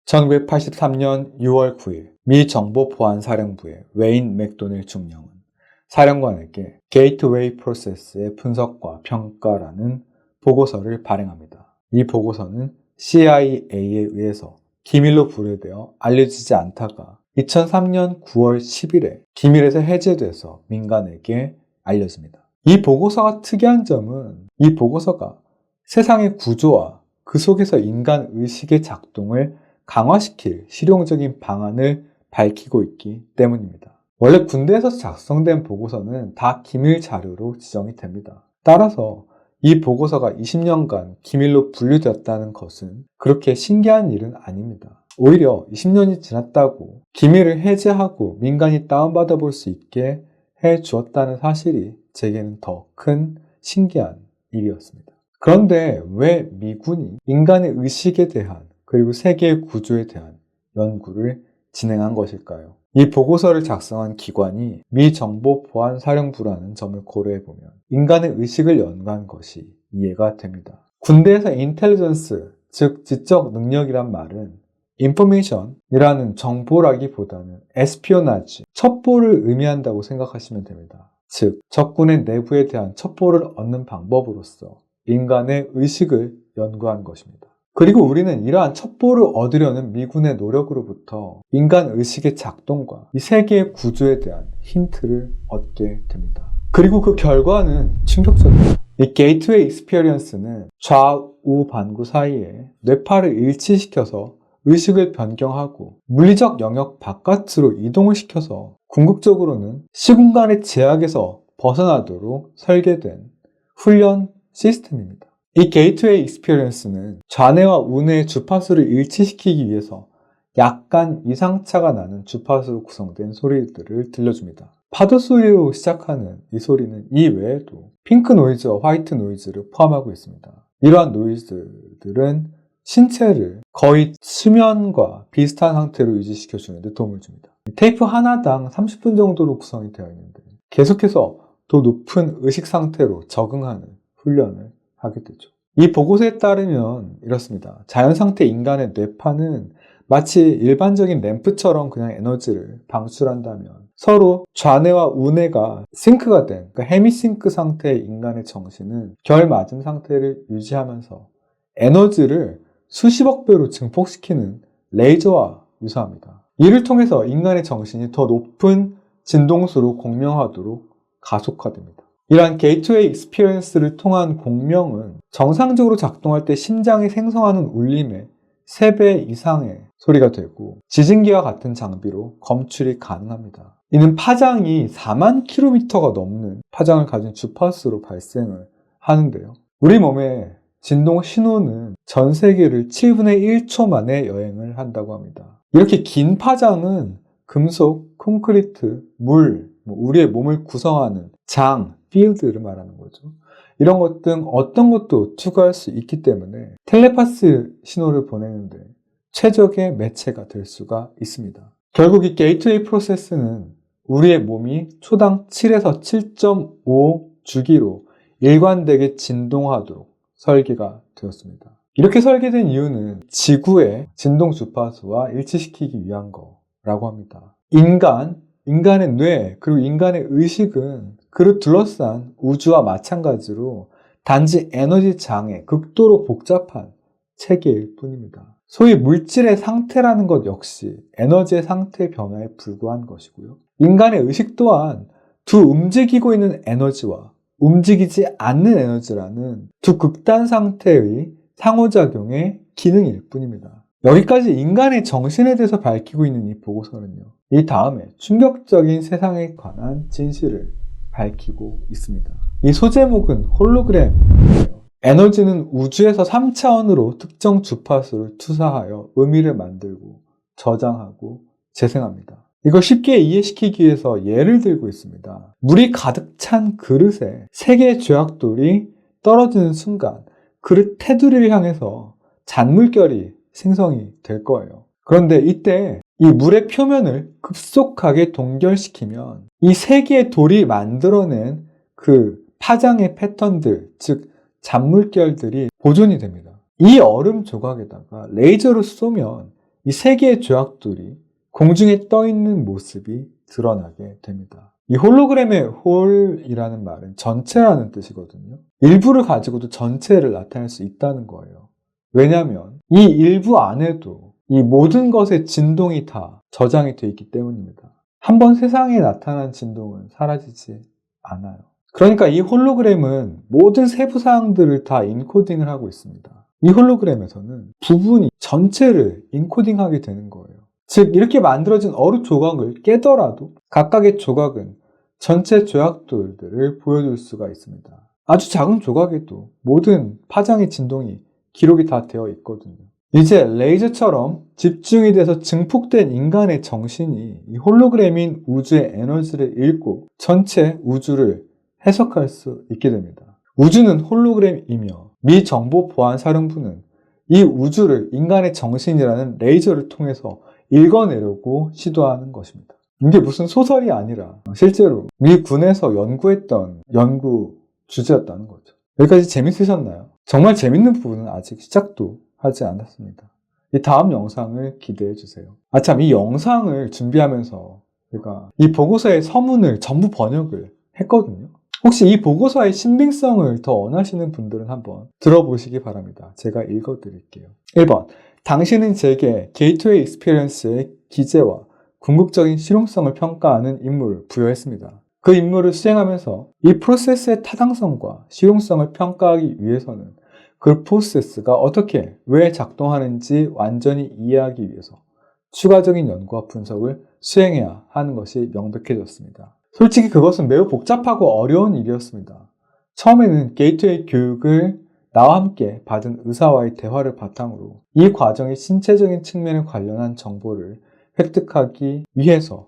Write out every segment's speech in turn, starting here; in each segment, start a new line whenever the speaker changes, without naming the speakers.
1983년 6월 9일 미 정보보안사령부의 웨인 맥도넬 중령은 사령관에게 게이트웨이 프로세스의 분석과 평가라는 보고서를 발행합니다. 이 보고서는 CIA에 의해서 기밀로 분류되어 알려지지 않다가 2003년 9월 10일에 기밀에서 해제돼서 민간에게 알려집니다. 이 보고서가 특이한 점은 이 보고서가 세상의 구조와 그 속에서 인간 의식의 작동을 강화시킬 실용적인 방안을 밝히고 있기 때문입니다. 원래 군대에서 작성된 보고서는 다 기밀 자료로 지정이 됩니다. 따라서 이 보고서가 20년간 기밀로 분류되었다는 것은 그렇게 신기한 일은 아닙니다. 오히려 20년이 지났다고 기밀을 해제하고 민간이 다운받아 볼 수 있게 해 주었다는 사실이 제게는 더 큰 신기한 일이었습니다. 그런데 왜 미군이 인간의 의식에 대한 그리고 세계의 구조에 대한 연구를 진행한 것일까요? 이 보고서를 작성한 기관이 미 정보보안사령부라는 점을 고려해보면 인간의 의식을 연구한 것이 이해가 됩니다. 군대에서 인텔리전스, 즉 지적 능력이란 말은 인포메이션이라는 정보라기보다는 에스피오나지, 첩보를 의미한다고 생각하시면 됩니다. 즉 적군의 내부에 대한 첩보를 얻는 방법으로서 인간의 의식을 연구한 것입니다. 그리고 우리는 이러한 첩보를 얻으려는 미군의 노력으로부터 인간 의식의 작동과 이 세계의 구조에 대한 힌트를 얻게 됩니다. 그리고 그 결과는 충격적입니다. 이 게이트웨이 익스피리언스는 좌우 반구 사이에 뇌파를 일치시켜서 의식을 변경하고 물리적 영역 바깥으로 이동을 시켜서 궁극적으로는 시공간의 제약에서 벗어나도록 설계된 훈련 시스템입니다. 이 게이트웨이 익스피리언스는 좌뇌와 우뇌의 주파수를 일치시키기 위해서 약간 이상차가 나는 주파수로 구성된 소리들을 들려줍니다. 파도 소리로 시작하는 이 소리는 이 외에도 핑크 노이즈와 화이트 노이즈를 포함하고 있습니다. 이러한 노이즈들은 신체를 거의 수면과 비슷한 상태로 유지시켜주는 데 도움을 줍니다. 테이프 하나당 30분 정도로 구성이 되어 있는데 계속해서 더 높은 의식 상태로 적응하는 훈련을 하게 되죠. 이 보고서에 따르면 이렇습니다. 자연상태 인간의 뇌파는 마치 일반적인 램프처럼 그냥 에너지를 방출한다면 서로 좌뇌와 우뇌가 싱크가 된 그러니까 헤미싱크 상태의 인간의 정신은 결 맞은 상태를 유지하면서 에너지를 수십억 배로 증폭시키는 레이저와 유사합니다. 이를 통해서 인간의 정신이 더 높은 진동수로 공명하도록 가속화됩니다. 이러한 게이트웨이 익스피리언스를 통한 공명은 정상적으로 작동할 때 심장이 생성하는 울림의 3배 이상의 소리가 되고 지진기와 같은 장비로 검출이 가능합니다. 이는 파장이 4만 킬로미터가 넘는 파장을 가진 주파수로 발생을 하는데요. 우리 몸의 진동 신호는 전 세계를 7분의 1초 만에 여행을 한다고 합니다. 이렇게 긴 파장은 금속, 콘크리트, 물, 우리의 몸을 구성하는 장, 필드를 말하는 거죠. 이런 것 등 어떤 것도 투과할 수 있기 때문에 텔레파시 신호를 보내는데 최적의 매체가 될 수가 있습니다. 결국 이 게이트웨이 프로세스는 우리의 몸이 초당 7에서 7.5 주기로 일관되게 진동하도록 설계가 되었습니다. 이렇게 설계된 이유는 지구의 진동 주파수와 일치시키기 위한 거라고 합니다. 인간의 뇌, 그리고 인간의 의식은 그를 둘러싼 우주와 마찬가지로 단지 에너지 장애, 극도로 복잡한 체계일 뿐입니다. 소위 물질의 상태라는 것 역시 에너지의 상태 변화에 불과한 것이고요. 인간의 의식 또한 두 움직이고 있는 에너지와 움직이지 않는 에너지라는 두 극단 상태의 상호작용의 기능일 뿐입니다. 여기까지 인간의 정신에 대해서 밝히고 있는 이 보고서는요. 이 다음에 충격적인 세상에 관한 진실을 밝히고 있습니다. 이 소제목은 홀로그램이에요. 에너지는 우주에서 3차원으로 특정 주파수를 투사하여 의미를 만들고 저장하고 재생합니다. 이걸 쉽게 이해시키기 위해서 예를 들고 있습니다. 물이 가득 찬 그릇에 3개의 죄악돌이 떨어지는 순간 그릇 테두리를 향해서 잔물결이 생성이 될 거예요. 그런데 이때 이 물의 표면을 급속하게 동결시키면 이 3개의 돌이 만들어낸 그 파장의 패턴들, 즉 잔물결들이 보존이 됩니다. 이 얼음 조각에다가 레이저를 쏘면 이 세 개의 조약돌이 공중에 떠 있는 모습이 드러나게 됩니다. 이 홀로그램의 홀이라는 말은 전체라는 뜻이거든요. 일부를 가지고도 전체를 나타낼 수 있다는 거예요. 왜냐하면 이 일부 안에도 이 모든 것의 진동이 다 저장이 되어 있기 때문입니다. 한번 세상에 나타난 진동은 사라지지 않아요. 그러니까 이 홀로그램은 모든 세부 사항들을 다 인코딩을 하고 있습니다. 이 홀로그램에서는 부분이 전체를 인코딩하게 되는 거예요. 즉 이렇게 만들어진 어루 조각을 깨더라도 각각의 조각은 전체 조약돌들을 보여줄 수가 있습니다. 아주 작은 조각에도 모든 파장의 진동이 기록이 다 되어 있거든요. 이제 레이저처럼 집중이 돼서 증폭된 인간의 정신이 이 홀로그램인 우주의 에너지를 읽고 전체 우주를 해석할 수 있게 됩니다. 우주는 홀로그램이며 미 정보보안사령부는 이 우주를 인간의 정신이라는 레이저를 통해서 읽어내려고 시도하는 것입니다. 이게 무슨 소설이 아니라 실제로 미 군에서 연구했던 연구 주제였다는 거죠. 여기까지 재밌으셨나요? 정말 재밌는 부분은 아직 시작도 하지 않았습니다. 이 다음 영상을 기대해 주세요. 참, 이 영상을 준비하면서 제가 이 보고서의 서문을 전부 번역을 했거든요. 혹시 이 보고서의 신빙성을 더 원하시는 분들은 한번 들어보시기 바랍니다. 제가 읽어드릴게요. 1번. 당신은 제게 게이트웨이 익스피리언스의 기재와 궁극적인 실용성을 평가하는 임무를 부여했습니다. 그 임무를 수행하면서 이 프로세스의 타당성과 실용성을 평가하기 위해서는 그 프로세스가 어떻게, 왜 작동하는지 완전히 이해하기 위해서 추가적인 연구와 분석을 수행해야 하는 것이 명백해졌습니다. 솔직히 그것은 매우 복잡하고 어려운 일이었습니다. 처음에는 게이트웨이 교육을 나와 함께 받은 의사와의 대화를 바탕으로 이 과정의 신체적인 측면에 관련한 정보를 획득하기 위해서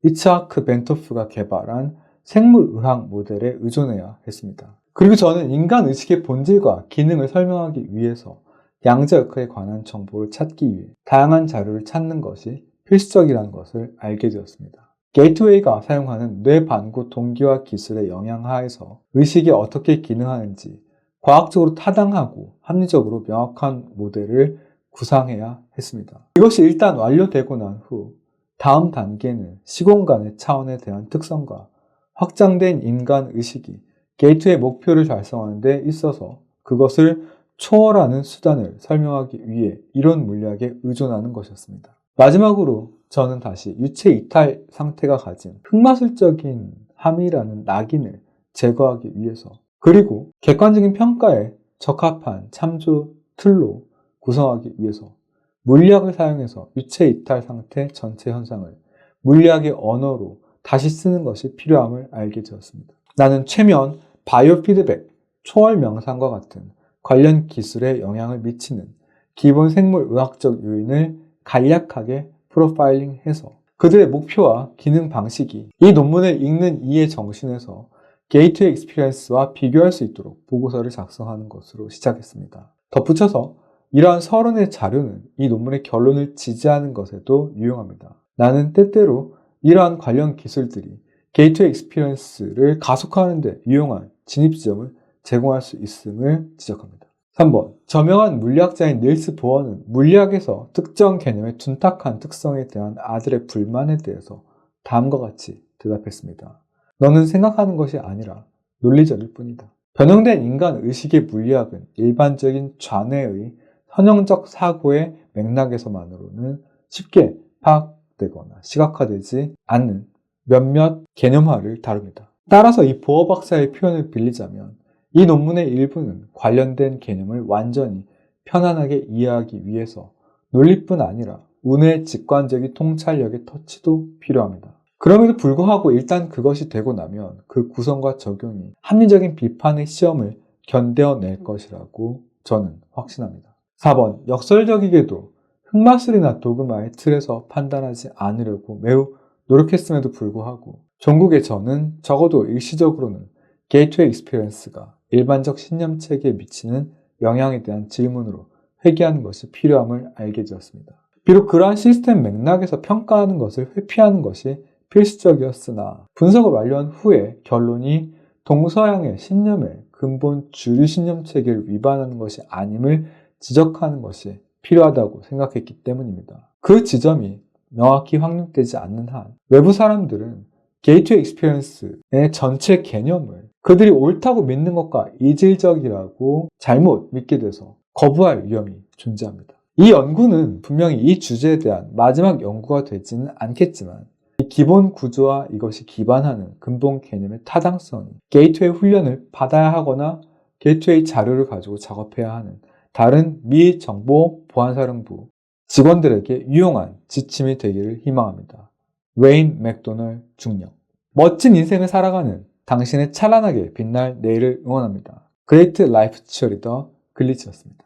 이츠하크 벤토프가 개발한 생물의학 모델에 의존해야 했습니다. 그리고 저는 인간 의식의 본질과 기능을 설명하기 위해서 양자역학에 관한 정보를 찾기 위해 다양한 자료를 찾는 것이 필수적이라는 것을 알게 되었습니다. 게이트웨이가 사용하는 뇌반구 동기화 기술의 영향 하에서 의식이 어떻게 기능하는지 과학적으로 타당하고 합리적으로 명확한 모델을 구상해야 했습니다. 이것이 일단 완료되고 난 후 다음 단계는 시공간의 차원에 대한 특성과 확장된 인간 의식이 게이트웨이 목표를 달성하는 데 있어서 그것을 초월하는 수단을 설명하기 위해 이론 물리학에 의존하는 것이었습니다. 마지막으로 저는 다시 유체 이탈 상태가 가진 흑마술적인 함이라는 낙인을 제거하기 위해서 그리고 객관적인 평가에 적합한 참조 틀로 구성하기 위해서 물리학을 사용해서 유체 이탈 상태 전체 현상을 물리학의 언어로 다시 쓰는 것이 필요함을 알게 되었습니다. 나는 최면, 바이오 피드백, 초월 명상과 같은 관련 기술에 영향을 미치는 기본 생물의학적 요인을 간략하게 프로파일링해서 그들의 목표와 기능 방식이 이 논문을 읽는 이의 정신에서 게이트웨이 익스피리언스와 비교할 수 있도록 보고서를 작성하는 것으로 시작했습니다. 덧붙여서 이러한 서론의 자료는 이 논문의 결론을 지지하는 것에도 유용합니다. 나는 때때로 이러한 관련 기술들이 게이트웨이 익스피리언스를 가속화하는 데 유용한 진입지점을 제공할 수 있음을 지적합니다. 3번. 저명한 물리학자인 닐스 보어는 물리학에서 특정 개념의 둔탁한 특성에 대한 아들의 불만에 대해서 다음과 같이 대답했습니다. 너는 생각하는 것이 아니라 논리적일 뿐이다. 변형된 인간 의식의 물리학은 일반적인 좌뇌의 선형적 사고의 맥락에서만으로는 쉽게 파악되거나 시각화되지 않는 몇몇 개념화를 다룹니다. 따라서 이 보어 박사의 표현을 빌리자면 이 논문의 일부는 관련된 개념을 완전히 편안하게 이해하기 위해서 논리뿐 아니라 운의 직관적인 통찰력의 터치도 필요합니다. 그럼에도 불구하고 일단 그것이 되고 나면 그 구성과 적용이 합리적인 비판의 시험을 견뎌낼 것이라고 저는 확신합니다. 4번. 역설적이게도 흑마술이나 도그마의 틀에서 판단하지 않으려고 매우 노력했음에도 불구하고 종국의 저는 적어도 일시적으로는 게이트웨이 익스피리언스가 일반적 신념체계에 미치는 영향에 대한 질문으로 회귀하는 것이 필요함을 알게 되었습니다. 비록 그러한 시스템 맥락에서 평가하는 것을 회피하는 것이 필수적이었으나 분석을 완료한 후에 결론이 동서양의 신념의 근본 주류 신념체계를 위반하는 것이 아님을 지적하는 것이 필요하다고 생각했기 때문입니다. 그 지점이 명확히 확립되지 않는 한 외부 사람들은 게이트웨이 익스피리언스의 전체 개념을 그들이 옳다고 믿는 것과 이질적이라고 잘못 믿게 돼서 거부할 위험이 존재합니다. 이 연구는 분명히 이 주제에 대한 마지막 연구가 되지는 않겠지만 이 기본 구조와 이것이 기반하는 근본 개념의 타당성이 게이트웨이 훈련을 받아야 하거나 게이트웨이 자료를 가지고 작업해야 하는 다른 미 정보 보안사령부 직원들에게 유용한 지침이 되기를 희망합니다. 웨인 맥도널 중령. 멋진 인생을 살아가는 당신의 찬란하게 빛날 내일을 응원합니다. 그레이트 라이프 치어리더 글리치였습니다.